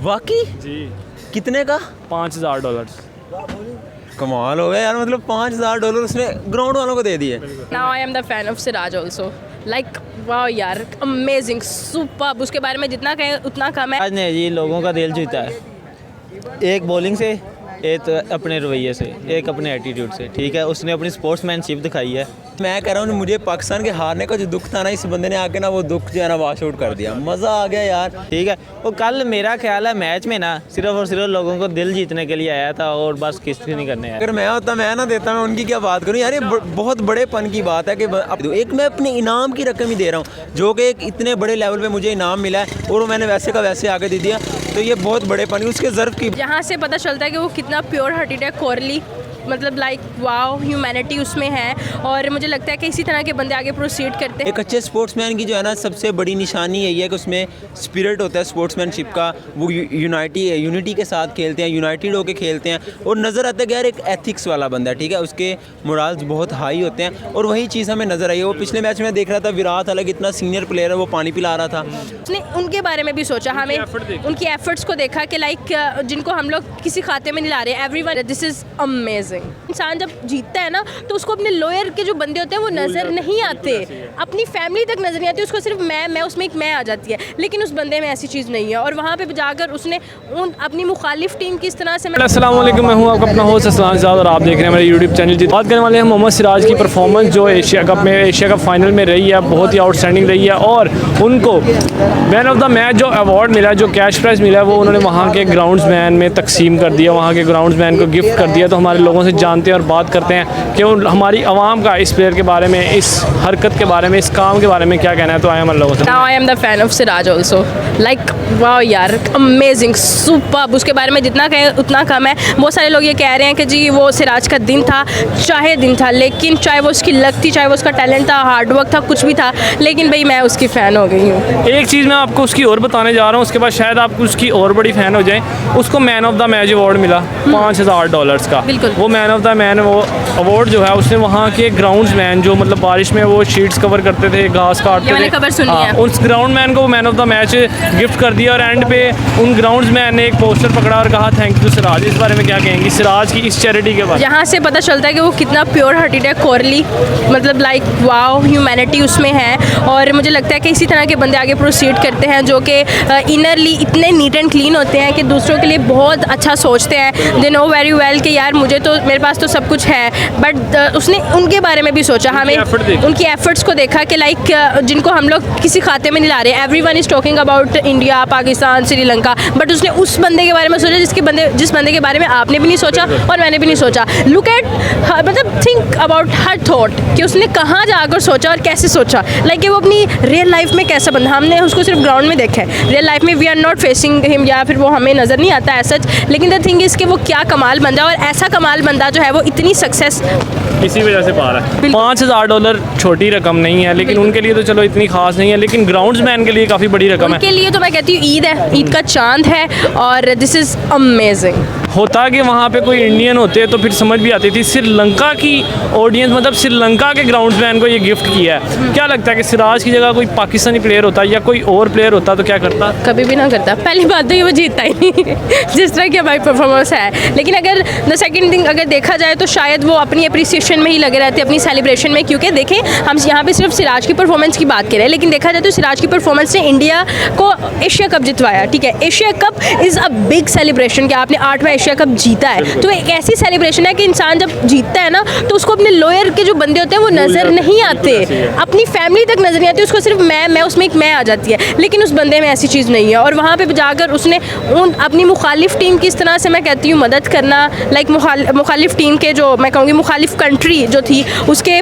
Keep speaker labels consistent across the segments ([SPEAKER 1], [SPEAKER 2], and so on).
[SPEAKER 1] वाकई
[SPEAKER 2] जी।
[SPEAKER 1] कितने का?
[SPEAKER 2] $5000।
[SPEAKER 1] कमाल हो गया यार, मतलब $5000 उसने ग्राउंड वालों को दे दिए।
[SPEAKER 3] Now I am the fan of Siraj also. Like wow यार, amazing, superb. उसके बारे में जितना कहें उतना कम है।
[SPEAKER 4] आज ने जी लोगों का दिल जीता है, एक बॉलिंग से, एक तो अपने रवैये से, एक अपने एटीट्यूड से। ठीक है, उसने अपनी स्पोर्ट्समैनशिप दिखाई है।
[SPEAKER 1] मैं कह रहा हूँ मुझे पाकिस्तान के हारने का जो दुख था ना, इस बंदे ने आके ना वो दुख जो है ना वॉश आउट कर दिया। मज़ा आ गया यार।
[SPEAKER 4] ठीक है, वो कल मेरा ख्याल है मैच में ना सिर्फ और सिर्फ लोगों को दिल जीतने के लिए आया था और बस किसी नहीं करने आया।
[SPEAKER 1] अगर मैं होता मैं ना देता, मैं उनकी क्या बात करूँ यार। ये बहुत बड़ेपन की बात है कि एक मैं अपने इनाम की रकम ही दे रहा हूँ, जो कि एक इतने बड़े लेवल पे मुझे इनाम मिला है और मैंने वैसे का वैसे आगे दे दिया, तो ये बहुत बड़ेपन उसके ज़र्फ की।
[SPEAKER 3] यहाँ से पता चलता है कि वो कितना प्योर हार्टेड है। कोहली मतलब लाइक वाओ, ह्यूमैनिटी उसमें है और मुझे लगता है कि इसी तरह के बंदे आगे प्रोसीड करते हैं।
[SPEAKER 1] एक अच्छे स्पोर्ट्समैन की जो है ना सबसे बड़ी निशानी यही है कि उसमें स्पिरिट होता है स्पोर्ट्समैनशिप का। वो यूनिटी के साथ खेलते हैं, यूनाइटेड होकर खेलते हैं और नज़र आता है कि यार एक एथिक्स वाला बंदा है। ठीक है, उसके मोरल्स बहुत हाई होते हैं और वही चीज़ हमें नज़र आई है। वो पिछले मैच में देख रहा था, विराट अलग इतना सीनियर प्लेयर है, वो पानी पिला रहा था।
[SPEAKER 3] उसने उनके बारे में भी सोचा, हमें उनकी एफर्ट्स को देखा कि लाइक जिनको हम लोग किसी खाते में नहीं ला रहे। Everyone, this is amazing. इंसान जब जीतता है ना तो उसको अपने लोअर के जो बंदे होते हैं वो नज़र नहीं आते, अपनी फैमिली तक नज़र नहीं आती, उसको सिर्फ मैं उसमें एक मैं आ जाती है। लेकिन उस बंदे में ऐसी चीज़ नहीं है और वहाँ पे जाकर उसने अपनी मुखालिफ टीम की इस तरह से।
[SPEAKER 2] अस्सलाम वालेकुम, मैं हूँ आपका अपना होस्ट असलान ज़ाद और आप देख रहे हैं मेरे यूट्यूब चैनल। जी, बात करने वाले हैं मोहम्मद सिराज की परफॉर्मेंस जो एशिया कप फाइनल में रही है, बहुत ही आउटस्टैंडिंग रही है और उनको मैन ऑफ द मैच जो अवार्ड मिला, जो कैश प्राइज़ मिला है, वो उन्होंने वहाँ के ग्राउंड्समैन में तकसीम कर दिया, वहाँ के ग्राउंड्समैन को गिफ्ट कर दिया। तो हमारे लोगों से जानते हैं और बात करते हैं कि हमारी आवाम का इस प्लेयर के बारे में, इस हरकत के बारे में, इस काम के बारे में क्या कहना है। तो आए हमारे लोगों से।
[SPEAKER 3] Now I am the fan of Siraj also. Like wow यार, amazing, superb. उसके बारे में जितना कहें उतना कम है। बहुत सारे लोग ये कह रहे हैं कि जी वो सिराज का दिन था, चाहे दिन था, लेकिन चाहे वो उसकी लक थी, चाहे वो उसका टैलेंट था, हार्डवर्क था, कुछ भी था, लेकिन भाई मैं उसकी फ़ैन हो गई हूँ।
[SPEAKER 2] एक चीज़ मैं आपको उसकी और बताने जा रहा हूँ, उसके बाद शायद आप उसकी और बड़ी फ़ैन हो जाएं। उसको man of the match award मिला $5000 का।
[SPEAKER 3] बिल्कुल।
[SPEAKER 2] वो मैन ऑफ द मैन वो अवार्ड जो है उसने वहाँ के ग्राउंड्समैन जो मतलब बारिश में वो शीट्स कवर करते थे, घास काटते थे,
[SPEAKER 3] खबर सुनी है।
[SPEAKER 2] उस ग्राउंडमैन को वो man of the match gift कर दिया और एंड पे उन ग्राउंड्समैन ने एक पोस्टर पकड़ा और कहा थैंक यू सिराज। इस बारे में क्या कहेंगे सिराज की इस चैरिटी के बारे में?
[SPEAKER 3] यहाँ से पता चलता है कि वो कितना प्योर हार्टेड है। कोहली मतलब लाइक वाओ, ह्यूमैनिटी उसमें है और मुझे लगता है कि इसी तरह के बंदे आगे प्रोसीड करते हैं जो कि इनरली इतने नीट एंड क्लीन होते हैं कि दूसरों के लिए बहुत अच्छा सोचते हैं। दे नो वेरी वेल कि यार मुझे तो, मेरे पास तो सब कुछ है, बट उसने उनके बारे में भी सोचा, हमें उनकी एफर्ट्स को देखा कि लाइक जिनको हम लोग किसी खाते में नहीं ला रहे। Everyone is talking about India, Pakistan, Sri Lanka, but उसने उस बंदे के बारे में सोचा जिस बंदे के बारे में आपने भी नहीं सोचा और मैंने भी नहीं सोचा। लुक एट, मतलब थिंक अबाउट हर थॉट कि उसने कहाँ जाकर सोचा और कैसे सोचा। लाइक वो अपनी रियल लाइफ में कैसा बंदा, हमने उसको सिर्फ ग्राउंड में देखा है, रियल लाइफ में we are not facing him या फिर वो हमें नज़र नहीं आता है सच। लेकिन द थिंग इज़ कि वो क्या कमाल बंदा, और ऐसा कमाल बंदा जो है वो इतनी सक्सेस
[SPEAKER 2] इसी वजह से पा रहा है। $5000 छोटी रकम नहीं है, लेकिन उनके लिए तो चलो इतनी खास नहीं है, लेकिन ग्राउंड्समैन के लिए काफ़ी बड़ी रकम है।
[SPEAKER 3] उनके लिए तो मैं कहती हूँ ईद है, ईद का चांद है और दिस इज़ अमेजिंग।
[SPEAKER 2] होता कि वहाँ पे कोई इंडियन होते तो फिर समझ भी आती थी। श्रीलंका की ऑडियंस, मतलब श्रीलंका के ग्राउंड्समैन को ये गिफ्ट किया है। क्या लगता है कि सिराज की जगह कोई पाकिस्तानी प्लेयर होता या कोई और प्लेयर होता तो क्या करता?
[SPEAKER 3] कभी भी ना करता। पहली बात तो ये वो जीतता ही नहीं जिस तरह की हमारी परफॉर्मेंस है। लेकिन अगर द सेकंड थिंग अगर देखा जाए तो शायद वो अपनी अप्रिसिएशन में ही लगे रहते, अपनी सेलिब्रेशन में। क्योंकि देखें, हम यहाँ पे सिर्फ सिराज की परफॉर्मेंस की बात कर रहे हैं, लेकिन देखा जाए तो सिराज की परफॉर्मेंस ने इंडिया को एशिया कप जितवाया। ठीक है, Asia cup is a big celebration कि आपने 8वां एशिया कप जीता है। तो एक ऐसी सेलिब्रेशन है कि इंसान जब जीतता है ना तो उसको अपने लोअर के जो बंदे होते हैं वो नज़र नहीं आते, अपनी फैमिली तक नज़र नहीं आती, उसको सिर्फ मैं उसमें एक मैं आ जाती है। लेकिन उस बंदे में ऐसी चीज़ नहीं है और वहाँ पे जाकर उसने अपनी मुखालिफ टीम की इस तरह से, मैं कहती हूँ, मदद करना। लाइक मुखालिफ टीम के जो, मैं कहूँगी मुखालिफ कंट्री जो थी उसके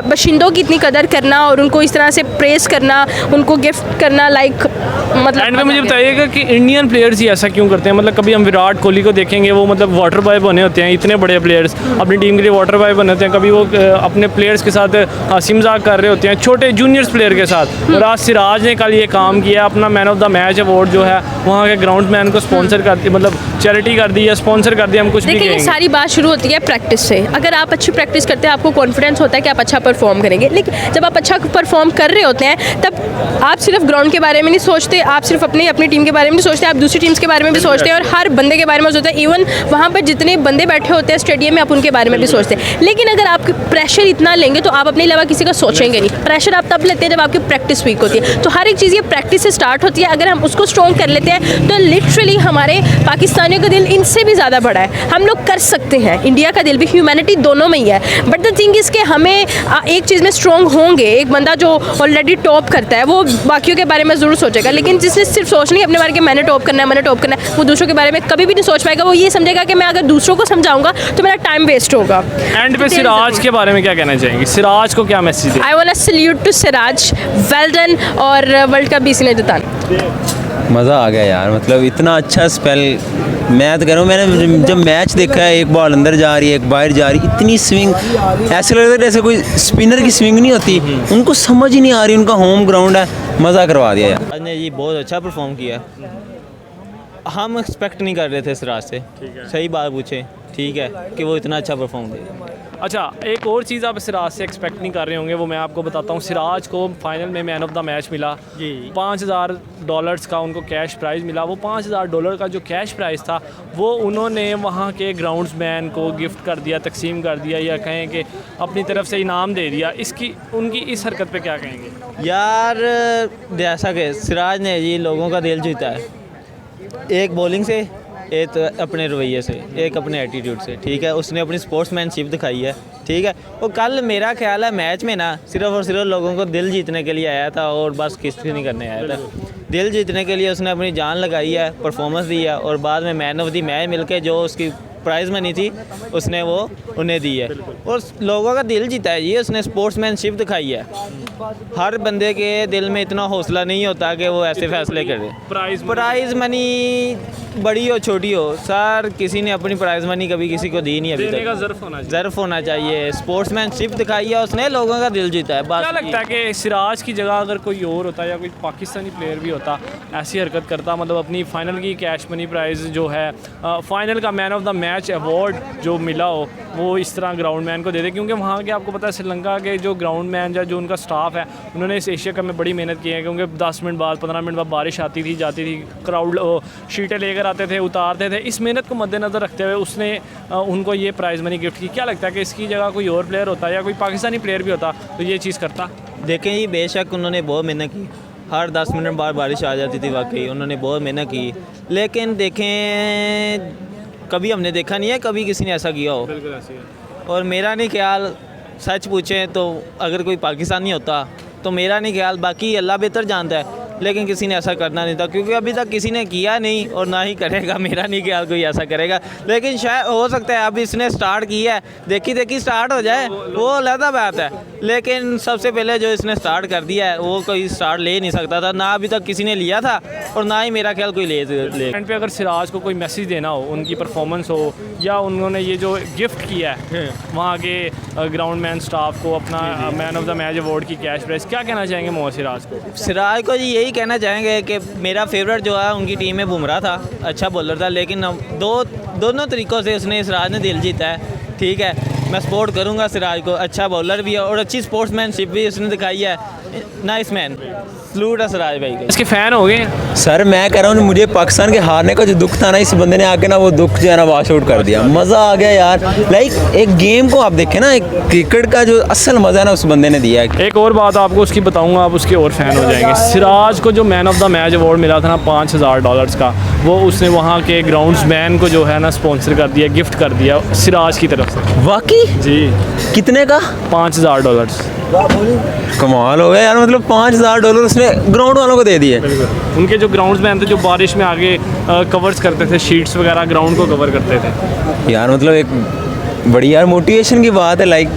[SPEAKER 3] बशिंदों की इतनी कदर करना और उनको इस तरह से प्रेस करना, उनको गिफ्ट करना। लाइक मतलब
[SPEAKER 2] एंड में मुझे बताइएगा कि इंडियन प्लेयर्स ही ऐसा क्यों करते हैं? मतलब कभी हम विराट कोहली को देखेंगे वो मतलब वाटर बॉय बने होते हैं, इतने बड़े प्लेयर्स अपनी टीम के लिए वाटर बॉय बने होते हैं। कभी वो अपने प्लेयर्स के साथ हंसी मजाक कर रहे होते हैं, छोटे जूनियर्स प्लेयर के साथ। और आज सिराज ने कल ये काम किया, अपना man of the match award जो है वहाँ के ग्राउंड मैन को स्पॉन्सर कर दिया, मतलब चैरिटी कर दी है, स्पॉन्सर कर दिया। हम कुछ भी
[SPEAKER 3] देखिए, ये
[SPEAKER 2] कहेंगे।
[SPEAKER 3] सारी बात शुरू होती है प्रैक्टिस से। अगर आप अच्छी प्रैक्टिस करते हैं, आपको कॉन्फिडेंस होता है कि आप अच्छा परफॉर्म करेंगे। लेकिन जब आप अच्छा परफॉर्म कर रहे होते हैं, तब आप सिर्फ ग्राउंड के बारे में नहीं सोचते, आप सिर्फ अपनी टीम के बारे में नहीं सोचते, आप दूसरी टीम्स के बारे में भी सोचते हैं और हर बंदे के बारे में सोचते हैं। इवन वहाँ पर जितने बंदे बैठे होते हैं स्टेडियम में, आप उनके बारे में भी सोचते हैं। लेकिन अगर आप प्रेशर इतना लेंगे तो आप अपने अलावा किसी का सोचेंगे नहीं। प्रेशर आप तब लेते हैं जब आपकी प्रैक्टिस वीक होती है। तो हर एक चीज़ ये प्रैक्टिस से स्टार्ट होती है। अगर हम उसको स्ट्रॉन्ग कर लेते हैं तो लिटरली हमारे पाकिस्तानियों का दिल इनसे भी ज़्यादा बड़ा है। हम लोग कर सकते हैं। इंडिया का दिल भी, ह्यूमैनिटी दोनों में ही है। बट द थिंग इज़ कि हमें एक चीज़ में स्ट्रॉन्ग होंगे। एक बंदा जो ऑलरेडी टॉप करता है वो बाकियों के बारे में ज़रूर सोचेगा, लेकिन जिसने सिर्फ सोचनी है अपने बारे में मैंने टॉप करना है, मैंने टॉप करना है, वो दूसरों के बारे में कभी भी नहीं सोच पाएगा। वो ये समझेगा कि मैं अगर दूसरों को समझाऊंगा तो मेरा टाइम वेस्ट होगा।
[SPEAKER 2] एंड पे सिराज के बारे में क्या कहना चाहेंगे? सिराज को क्या मैसेज दें?
[SPEAKER 3] I want to salute to Siraj, well done. और वर्ल्ड कप BC ने जिताना।
[SPEAKER 1] मज़ा आ गया यार, मतलब इतना अच्छा स्पेल। मैं तो कह रहा हूँ, मैंने जब मैच देखा है, एक बॉल अंदर जा रही है, एक बाहर जा रही, इतनी स्विंग, ऐसे लग रहा है जैसे कोई स्पिनर की स्विंग नहीं होती। उनको समझ ही नहीं आ रही, उनका होम ग्राउंड है, मज़ा करवा दिया यार।
[SPEAKER 4] सिराज ने जी बहुत अच्छा परफॉर्म किया। हम एक्सपेक्ट नहीं कर रहे थे सिराज से, सही बात पूछे, ठीक है, कि वो इतना अच्छा परफॉर्म करेगा।
[SPEAKER 2] अच्छा, एक और चीज़ आप सिराज से एक्सपेक्ट नहीं कर रहे होंगे, वो मैं आपको बताता हूँ। सिराज को फाइनल में मैन ऑफ द मैच मिला जी। $5,000 का उनको कैश प्राइज़ मिला। वो $5,000 का जो कैश प्राइज़ था वो उन्होंने वहाँ के ग्राउंड्समैन को गिफ्ट कर दिया, तकसीम कर दिया, या कहें कि अपनी तरफ से इनाम दे दिया। इसकी उनकी इस हरकत पे क्या कहेंगे?
[SPEAKER 4] यार जैसा कि सिराज ने जी लोगों का दिल जीता है, एक बॉलिंग से, एक अपने रवैये से, एक अपने एटीट्यूड से, ठीक है। उसने अपनी स्पोर्ट्समैनशिप दिखाई है, ठीक है। वो कल मेरा ख्याल है मैच में ना सिर्फ और सिर्फ लोगों को दिल जीतने के लिए आया था और बस किसी नहीं करने आया था। दिल जीतने के लिए उसने अपनी जान लगाई है, परफॉर्मेंस दी है और बाद में मैन ऑफ द मैच मिलके जो उसकी प्राइज़ मनी थी उसने वो उन्हें दी है और लोगों का दिल जीता है। ये उसने स्पोर्ट्समैनशिप दिखाई है। हर बंदे के दिल में इतना हौसला नहीं होता कि वो ऐसे फैसले करे। प्राइज़ मनी बड़ी हो छोटी हो, सर किसी ने अपनी प्राइज़ मनी कभी किसी को दी नहीं अभी तक। ज़र्फ होना चाहिए। स्पोर्ट्समैनशिप दिखाई है उसने, लोगों का दिल जीता है। बस
[SPEAKER 2] क्या लगता है कि सिराज की जगह अगर कोई और होता या कोई पाकिस्तानी प्लेयर भी होता, ऐसी हरकत करता, मतलब अपनी फाइनल की कैश मनी प्राइज़ जो है, फाइनल का man of the match award जो मिला हो, वो इस तरह ग्राउंड मैन को दे दे? क्योंकि वहाँ के आपको पता है श्रीलंका के जो ग्राउंड मैन या जो उनका स्टाफ है, उन्होंने इस एशिया कप में बड़ी मेहनत की है। क्योंकि 10 मिनट बाद 15 मिनट बाद बारिश आती थी, जाती थी, क्राउड शीटें लेकर आते थे, उतारते थे। इस मेहनत को मद्देनज़र रखते हुए उसने उनको ये प्राइज़ मनी गिफ्ट की। क्या लगता है कि इसकी जगह कोई और प्लेयर होता या कोई पाकिस्तानी प्लेयर भी होता तो ये चीज़ करता?
[SPEAKER 4] देखें जी, बेशक उन्होंने बहुत मेहनत की, हर 10 मिनट बाद बारिश आ जाती थी, वाकई उन्होंने बहुत मेहनत की। लेकिन देखें, कभी हमने देखा नहीं है कभी किसी ने ऐसा किया हो।
[SPEAKER 2] बिल्कुल ऐसी है।
[SPEAKER 4] और मेरा नहीं ख्याल, सच पूछें तो अगर कोई पाकिस्तानी होता तो मेरा नहीं ख्याल, बाकी अल्लाह बेहतर जानता है, लेकिन किसी ने ऐसा करना नहीं था क्योंकि अभी तक किसी ने किया नहीं और ना ही करेगा। मेरा नहीं ख्याल कोई ऐसा करेगा, लेकिन शायद हो सकता है अब इसने स्टार्ट किया है, देखी स्टार्ट हो जाए वो अलग बात है। लेकिन सबसे पहले जो इसने स्टार्ट कर दिया है वो कोई स्टार्ट ले नहीं सकता था, ना अभी तक किसी ने लिया था और ना ही मेरा ख्याल कोई ले।
[SPEAKER 2] एंड पे अगर सिराज को कोई मैसेज देना हो, उनकी परफॉर्मेंस हो या उन्होंने ये जो गिफ्ट किया है वहाँ के ग्राउंड मैन स्टाफ को अपना man of the match award की कैश प्राइज़, क्या कहना चाहेंगे मोहम्मद सिराज को?
[SPEAKER 4] सिराज को जी यही कहना चाहेंगे कि मेरा फेवरेट जो है उनकी टीम में बुमराह था, अच्छा बॉलर था, लेकिन दोनों तरीक़ों से उसने सिराज ने दिल जीता है, ठीक है। मैं सपोर्ट करूंगा सिराज को, अच्छा बॉलर भी है और अच्छी स्पोर्ट्समैनशिप भी उसने दिखाई है। नाइस मैन, सलूट है सिराज भाई को।
[SPEAKER 2] इसके फ़ैन हो गए
[SPEAKER 1] सर मैं कह रहा हूँ, मुझे पाकिस्तान के हारने का जो दुख था ना, इस बंदे ने आके ना वो दुख जो है ना वॉश आउट कर दिया। मज़ा आ गया यार। लाइक एक गेम को आप देखें ना, एक क्रिकेट का जो असल मज़ा है ना उस बंदे ने दिया है।
[SPEAKER 2] एक और बात आपको उसकी बताऊंगा, आप उसके और फ़ैन हो जाएंगे। सिराज को जो man of the match award मिला था ना $5,000 का, वो उसने वहाँ के ग्राउंड्समैन को जो है ना स्पॉन्सर कर दिया, गिफ्ट कर दिया सिराज की तरफ से।
[SPEAKER 1] वाकई
[SPEAKER 2] जी।
[SPEAKER 1] कितने का?
[SPEAKER 2] $5,000।
[SPEAKER 1] कमाल हो गया यार, मतलब $5,000 उसने ग्राउंड वालों को दे दिए।
[SPEAKER 2] उनके जो ग्राउंड्समैन थे जो बारिश में आगे कवर्स करते थे, शीट्स वगैरह ग्राउंड को कवर करते थे।
[SPEAKER 1] यार मतलब एक बड़ी यार मोटिवेशन की बात है। लाइक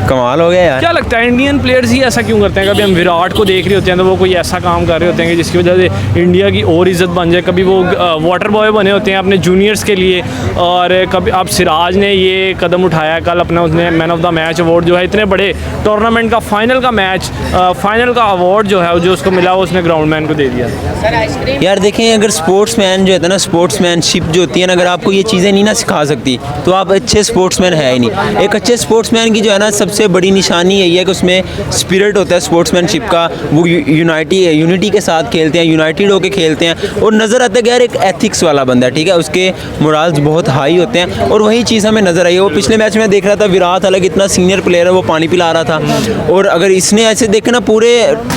[SPEAKER 1] कमाल हो गया यार।
[SPEAKER 2] क्या लगता है इंडियन प्लेयर्स ही ऐसा क्यों करते हैं? कभी हम विराट को देख रहे होते हैं तो वो कोई ऐसा काम कर रहे होते हैं कि जिसकी वजह से इंडिया की और इज्जत बन जाए। कभी वो वाटर बॉय बने होते हैं अपने जूनियर्स के लिए, और कभी अब सिराज ने ये कदम उठाया, कल अपना उसने man of the match award जो है इतने बड़े टूर्नामेंट का फाइनल का मैच फाइनल का अवार्ड जो है जो उसको मिला वो उसने ग्राउंड मैन को दे दिया।
[SPEAKER 1] यार देखें, अगर स्पोर्ट्समैन जो है ना, स्पोर्ट्समैनशिप जो होती है ना, अगर आपको ये चीज़ें नहीं ना सिखा सकती तो आप अच्छे स्पोर्ट्समैन है ही नहीं। एक अच्छे स्पोर्ट्समैन की जो है ना सबसे बड़ी निशानी यही है कि उसमें स्पिरिट होता है स्पोर्ट्समैनशिप का। वो यूनिटी के साथ खेलते हैं, यूनाइटेड होकर खेलते हैं, और नज़र आता है कि यार एक एथिक्स वाला बंदा है, ठीक है, उसके मोरल्स बहुत हाई होते हैं, और वही चीज़ हमें नज़र आई है। वो पिछले मैच में देख रहा था, विराट हालांकि इतना सीनियर प्लेयर है, वो पानी पिला रहा था, और अगर इसने ऐसे देखे ना पूरे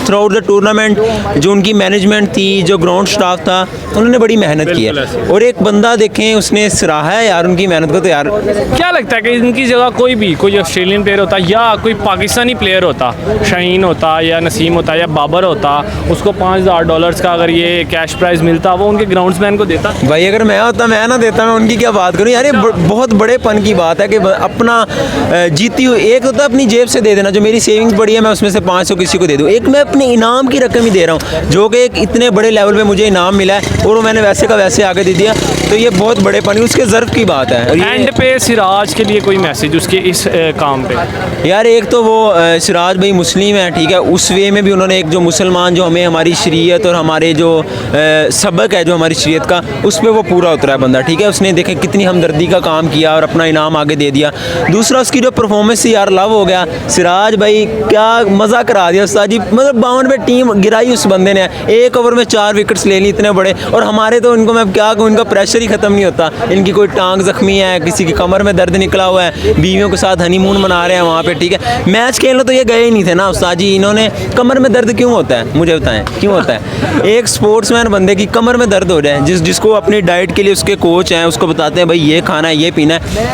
[SPEAKER 1] थ्रू आउट द टूर्नामेंट जो उनकी मैनेजमेंट थी, जो ग्राउंड स्टाफ था, उन्होंने बड़ी मेहनत की है, और एक बंदा देखें उसने सराहा है यार उनकी मेहनत को। तो यार
[SPEAKER 2] क्या लगता है कि इनकी जगह कोई ऑस्ट्रेलियन प्लेयर होता या कोई पाकिस्तानी प्लेयर होता, शाहीन होता या नसीम होता या बाबर होता, उसको $5,000 का अगर ये कैश प्राइज़ मिलता वो उनके ग्राउंड्समैन को देता?
[SPEAKER 1] भाई अगर मैं होता मैं ना देता, मैं उनकी क्या बात करूँ यार। ये बहुत बड़ेपन की बात है कि अपना जीती हुई, एक होता है अपनी जेब से दे देना, जो मेरी सेविंग्स बड़ी है मैं उसमें से 500 किसी को दे दूँ, एक मैं अपने इनाम की रकम ही दे रहा हूँ, जो कि एक इतने बड़े लेवल पे मुझे इनाम मिला है और वो मैंने वैसे का वैसे आगे दे दिया, तो ये बहुत बड़ेपन, उसके ज़र्फ की बात है।
[SPEAKER 2] एंड पे सिराज के लिए कोई मैसेज उसके इस काम पे?
[SPEAKER 1] यार एक तो वो सिराज भाई मुस्लिम है, ठीक है, उस वे में भी उन्होंने एक जो मुसलमान जो हमें हमारी शरीयत और हमारे जो सबक है जो हमारी शरीयत का, उस पर वो पूरा उतरा है बंदा, ठीक है। उसने देखे कितनी हमदर्दी का काम किया और अपना इनाम आगे दे दिया। दूसरा उसकी जो परफॉर्मेंस थी यार, लव हो गया। सिराज भाई क्या मज़ा करा दिया उस्ताद जी, मतलब 52 पे टीम गिराई उस बंदे ने, एक ओवर में 4 विकेट्स ले ली इतने बड़े, और हमारे तो इनको मैं क्या कहूँ, इनका प्रेशर ही ख़त्म नहीं होता। इनकी कोई टांग ज़ख्मी है, किसी की कमर में दर्द निकला हुआ है, बीवियों के साथ हनीमून मना रहे हैं वहाँ पे, ठीक है। मैच खेलने तो ये गए ही नहीं थे ना उस्ताद जी, इन्होंने कमर में दर्द क्यों होता है मुझे बताएं, क्यों होता है? एक स्पोर्ट्समैन बंदे की कमर में दर्द हो जाए, जिसको अपनी डाइट के लिए उसके कोच हैं, उसको बताते हैं भाई ये खाना है, ये पीना है,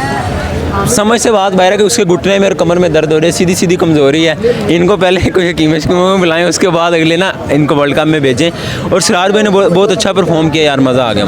[SPEAKER 1] समझ से बात बाहर है कि उसके घुटने में और कमर में दर्द हो रही है, सीधी सीधी कमज़ोरी है। इनको पहले कोई हकीम में बुलाएं, उसके बाद अगले ना इनको वर्ल्ड कप में भेजें। और सिराज भाई ने बहुत अच्छा परफॉर्म किया यार, मज़ा आ गया।